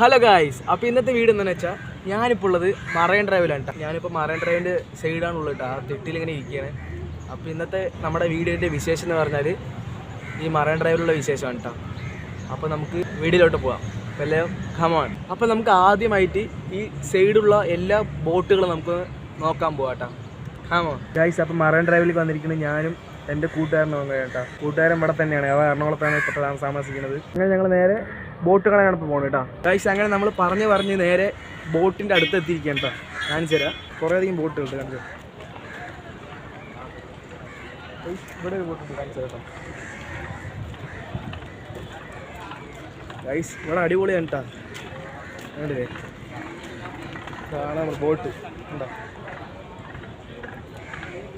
Hello guys, അപ്പോൾ ഇന്നത്തെ video എന്താണെന്ന് വെച്ചാൽ ഞാനിപ്പോൾ ഉള്ളത് മറൈൻ ഡ്രൈവിലാണ് കേട്ടോ. ഞാനിപ്പോൾ മറൈൻ ഡ്രൈവിൻ്റെ സൈഡാണുള്ളത് കേട്ടോ. ആ തെട്ടിലിങ്ങനെ ഇരിക്കുകയാണ്. അപ്പോൾ ഇന്നത്തെ നമ്മുടെ വീഡിയോൻ്റെ വിശേഷം എന്ന് പറഞ്ഞാൽ ഈ മറൈൻ ഡ്രൈവിലുള്ള വിശേഷമാണ് കേട്ടോ. അപ്പോൾ നമുക്ക് വീഡിയോയിലോട്ട് പോകാം. വല്ല കമാണ്. അപ്പോൾ നമുക്ക് ആദ്യമായിട്ട് ഈ സൈഡുള്ള എല്ലാ ബോട്ടുകളും നമുക്ക് നോക്കാൻ പോകാം കേട്ടോ. കമോ ഗായ്സ്, അപ്പോൾ മറൈൻ ഡ്രൈവിലേക്ക് വന്നിരിക്കുന്നത് ഞാനും എൻ്റെ കൂട്ടുകാരനും അങ്ങനെ കേട്ടോ. കൂട്ടുകാരൻ ഇവിടെ തന്നെയാണ്, അവ എറണാകുളത്താണ് ഇപ്പോൾ താമസിക്കുന്നത്. അങ്ങനെ ഞങ്ങൾ നേരെ ബോട്ട് കാണാനാണ് ഇപ്പോൾ പോകുന്നത് കേട്ടോ. ഗൈസ്, അങ്ങനെ നമ്മൾ പറഞ്ഞ് നേരെ ബോട്ടിൻ്റെ അടുത്ത് എത്തിയിരിക്കുകയാണ് കേട്ടോ. കാണിച്ചു തരാം, കുറേയധികം ബോട്ടുകളുണ്ട്. കാണിച്ചു ഇവിടെ ഒരു ബോട്ടുണ്ട്, കാണിച്ചു തരാം ഗൈസ്. ഇവിടെ അടിപൊളിയാണ് കേട്ടോ. കണ്ടില്ലേ, കാണാം നമ്മൾ ബോട്ട് ഉണ്ടോ.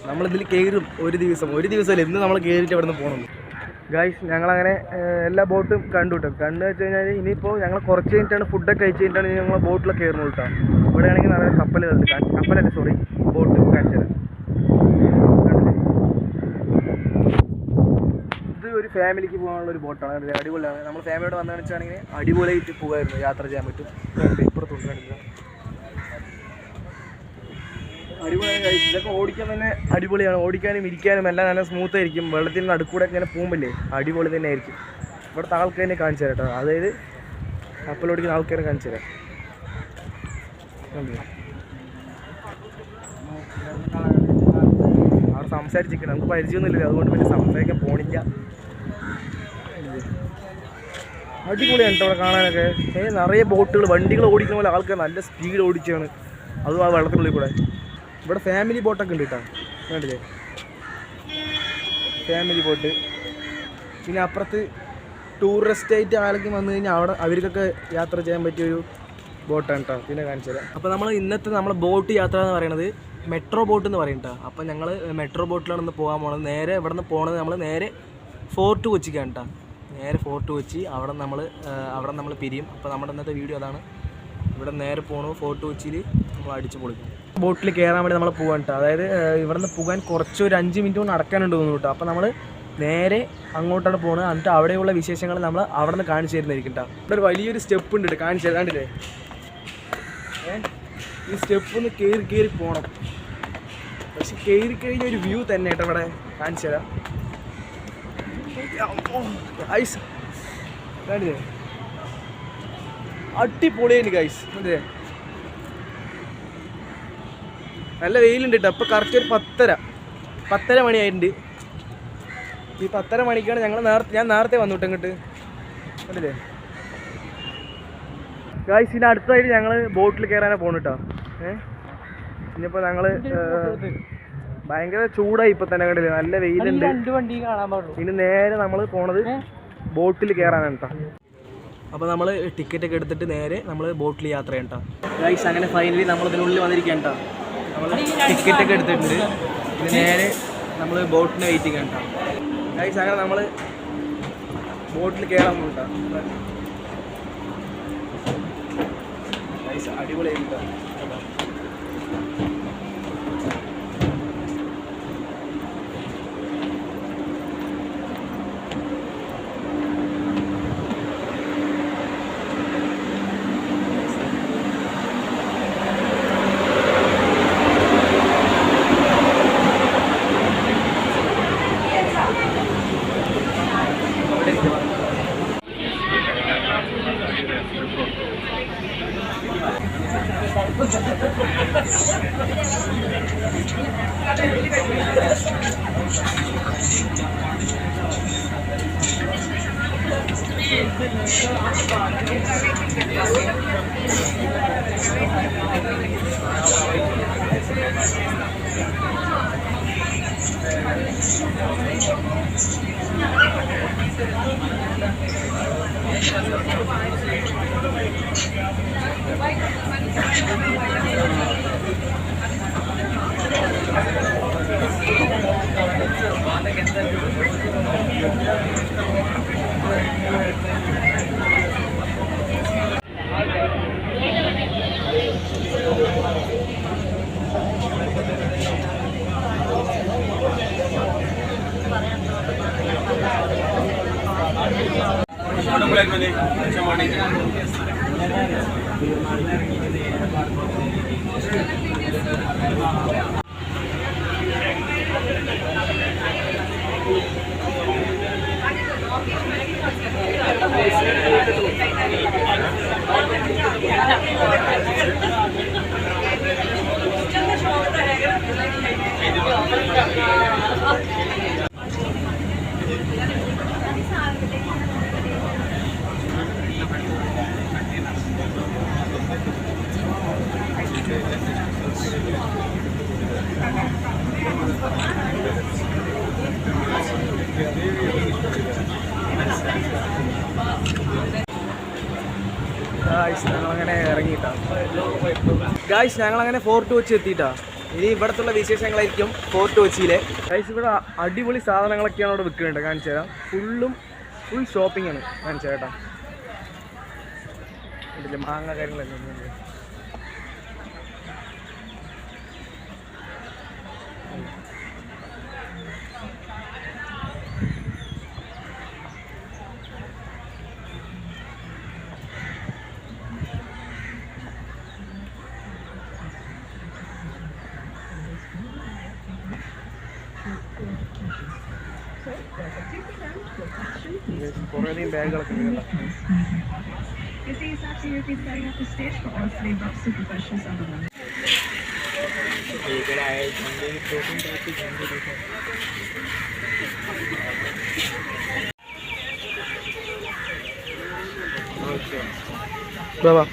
നമ്മളിതിൽ കയറും ഒരു ദിവസമല്ല, ഇന്ന് നമ്മൾ കയറിയിട്ട് ഇവിടെ നിന്ന് പോകണം ഗൈസ്. ഞങ്ങളങ്ങനെ എല്ലാ ബോട്ടും കണ്ടു കേട്ടോ. കണ്ടു വെച്ച് കഴിഞ്ഞാൽ ഇനിയിപ്പോൾ ഞങ്ങൾ കുറച്ച് കഴിഞ്ഞിട്ടാണ് ഫുഡൊക്കെ കഴിച്ച് കഴിഞ്ഞിട്ടാണ് ഞങ്ങൾ ബോട്ടിലൊക്കെ കയറുന്നത് കേട്ടോ. ഇവിടെ ആണെങ്കിൽ നിറയെ കപ്പലുകളുണ്ട്. കപ്പലല്ല, സോറി, ബോട്ട് കാണിച്ചു തരാം. ഇത് ഒരു ഫാമിലിക്ക് പോകാനുള്ള ഒരു ബോട്ടാണ്, അടിപൊളിയാണ്. നമ്മൾ ഫാമിലിയോട് വന്നു കാണിച്ചാണെങ്കിൽ അടിപൊളിയായിട്ട് പോകുമായിരുന്നു, യാത്ര ചെയ്യാൻ പറ്റും. ഇപ്പുറത്തുണ്ട് കാണിക്കുക, അടിപൊളിയാണ് ഗൈസ്. ഇതൊക്കെ ഓടിക്കാൻ തന്നെ അടിപൊളിയാണ്. ഓടിക്കാനും ഇരിക്കാനും എല്ലാം നല്ല സ്മൂത്ത് ആയിരിക്കും. വെള്ളത്തിൽ നടുക്കൂടെ ഇങ്ങനെ പോകുമ്പില്ലേ, അടിപൊളി തന്നെ ആയിരിക്കും. ഇവിടുത്തെ ആൾക്കാരെ കാണിച്ചു തരാം കേട്ടോ. അതായത് കപ്പലോടിക്കുന്ന ആൾക്കാരെ കാണിച്ചു തരാം. അവിടെ സംസാരിച്ചിരിക്കണം, നമുക്ക് പരിചയമൊന്നുമില്ല, അതുകൊണ്ട് പിന്നെ സംസാരിക്കാൻ പോണില്ല. അടിപൊളിയാണ് കേട്ടോ ഇവിടെ കാണാനൊക്കെ. നിറയെ ബോട്ടുകൾ, വണ്ടികൾ ഓടിക്കുന്ന പോലെ ആൾക്കാർ നല്ല സ്പീഡ് ഓടിച്ചാണ്, അതും ആ വെള്ളത്തിനുള്ളിൽ കൂടെ. ഇവിടെ ഫാമിലി ബോട്ടൊക്കെ ഉണ്ട് കേട്ടോ, കണ്ടില്ലേ, ഫാമിലി ബോട്ട്. പിന്നെ അപ്പുറത്ത് ടൂറിസ്റ്റ് ആയിട്ട് ആരെങ്കിലും വന്നു കഴിഞ്ഞാൽ അവിടെ അവർക്കൊക്കെ യാത്ര ചെയ്യാൻ പറ്റിയൊരു ബോട്ടാണ് കേട്ടോ. പിന്നെ കാണിച്ചു തരാം. അപ്പോൾ നമ്മൾ ഇന്നത്തെ നമ്മളെ ബോട്ട് യാത്ര എന്ന് പറയുന്നത് മെട്രോ ബോട്ട് എന്ന് പറയും കേട്ടോ. അപ്പോൾ ഞങ്ങൾ മെട്രോ ബോട്ടിലാണ് ഇന്ന് പോകാൻ പോകുന്നത്. നേരെ ഇവിടെ നിന്ന് പോകുന്നത് നമ്മൾ നേരെ ഫോർട്ട് കൊച്ചിക്കാണ് കേട്ടോ. നേരെ ഫോർട്ട് കൊച്ചി, അവിടെ നമ്മൾ പിരിയും. അപ്പോൾ നമ്മുടെ ഇന്നത്തെ വീഡിയോ അതാണ്. ഇവിടെ നേരെ പോകണു ഫോർട്ട് കൊച്ചിയിൽ നമ്മൾ അടിച്ച് പൊളിക്കും. ബോട്ടിൽ കയറാൻ വേണ്ടി നമ്മൾ പോകാൻ കേട്ടോ. അതായത് ഇവിടെ നിന്ന് പോകാൻ കുറച്ച് ഒരു 5 മിനിറ്റ് കൊണ്ട് നടക്കാനുണ്ട് തോന്നുന്നു കേട്ടോ. അപ്പോൾ നമ്മൾ നേരെ അങ്ങോട്ടാണ് പോകുന്നത്. എന്നിട്ട് അവിടെയുള്ള വിശേഷങ്ങൾ നമ്മൾ അവിടെ നിന്ന് കാണിച്ചു തരുന്നതായിരിക്കും കേട്ടോ. ഇവിടെ ഒരു വലിയൊരു സ്റ്റെപ്പ് ഉണ്ട് കേട്ടോ, കാണിച്ചു തരാണ്ടില്ലേ. ഈ സ്റ്റെപ്പ് ഒന്ന് കയറി പോകണം. പക്ഷെ കയറി കഴിഞ്ഞ ഒരു വ്യൂ തന്നെ കേട്ടോ ഇവിടെ, കാണിച്ചു തരാം. ഗൈസ് കണ്ടില്ലേ, അടിപൊളിയാണ് ഗൈസ്. അതെ, നല്ല വെയിലുണ്ട് കേട്ടോ. അപ്പോൾ കറക്റ്റ് ഒരു 10:30 മണിയായിട്ടുണ്ട്. ഈ 10:30 മണിക്കാണ് ഞാൻ നേരത്തെ വന്നു ഇങ്ങോട്ട്, കണ്ടില്ലേ ഗൈസ്. ഇതിന് അടുത്തതായിട്ട് ഞങ്ങൾ ബോട്ടിൽ കയറാനാണ് പോകുന്നത് കേട്ടോ. ഇനിയിപ്പോൾ ഞങ്ങൾ ഭയങ്കര ചൂടായി ഇപ്പോൾ തന്നെ, കണ്ടില്ലേ, നല്ല വെയിലുണ്ട്. ഇനി നേരെ നമ്മൾ പോണത് ബോട്ടിൽ കയറാനാണ് കേട്ടോ. അപ്പോൾ നമ്മൾ ടിക്കറ്റൊക്കെ എടുത്തിട്ട് നേരെ നമ്മൾ ബോട്ടിൽ യാത്ര ചെയ്യാം കേട്ടോ ഗൈസ്. അങ്ങനെ ഫൈനലി നമ്മൾ ഇതിനുള്ളിൽ വന്നിരിക്കുകയാണ് കേട്ടോ. നമ്മൾ ടിക്കറ്റൊക്കെ എടുത്തിട്ടുണ്ട്. ഇത് നേരെ നമ്മൾ ബോട്ടിന് വെയിറ്റിംഗ് ആണ് കേട്ടോ ഗൈസ്. അങ്ങനെ നമ്മൾ ബോട്ടിൽ കയറാൻ പോകും കേട്ടോ ഗൈസ്. അടിപൊളിയായിട്ട് കേട്ടോ. Black money, some money. ഞങ്ങളങ്ങനെ ഇറങ്ങിയിട്ടാ ഗായ്സ്, ഞങ്ങളങ്ങനെ ഫോർട്ട് കൊച്ചി എത്തിയിട്ടാ. ഇനി ഇവിടത്തുള്ള വിശേഷങ്ങളായിരിക്കും ഫോർട്ട് കൊച്ചിയിലെ. ഗായ്സ്, ഇവിടെ അടിപൊളി സാധനങ്ങളൊക്കെയാണ് ഇവിടെ വിൽക്കുന്നുണ്ട്. കാണിച്ചു തരാം. ഫുൾ ഷോപ്പിംഗ് ആണ്. കാണിച്ചു തരാം. ഇതിൽ മാങ്ങ കാര്യങ്ങളൊക്കെ ഉണ്ട്. കുറേയധികം ബാഗുകളൊക്കെ ഉണ്ട്. ബാബാ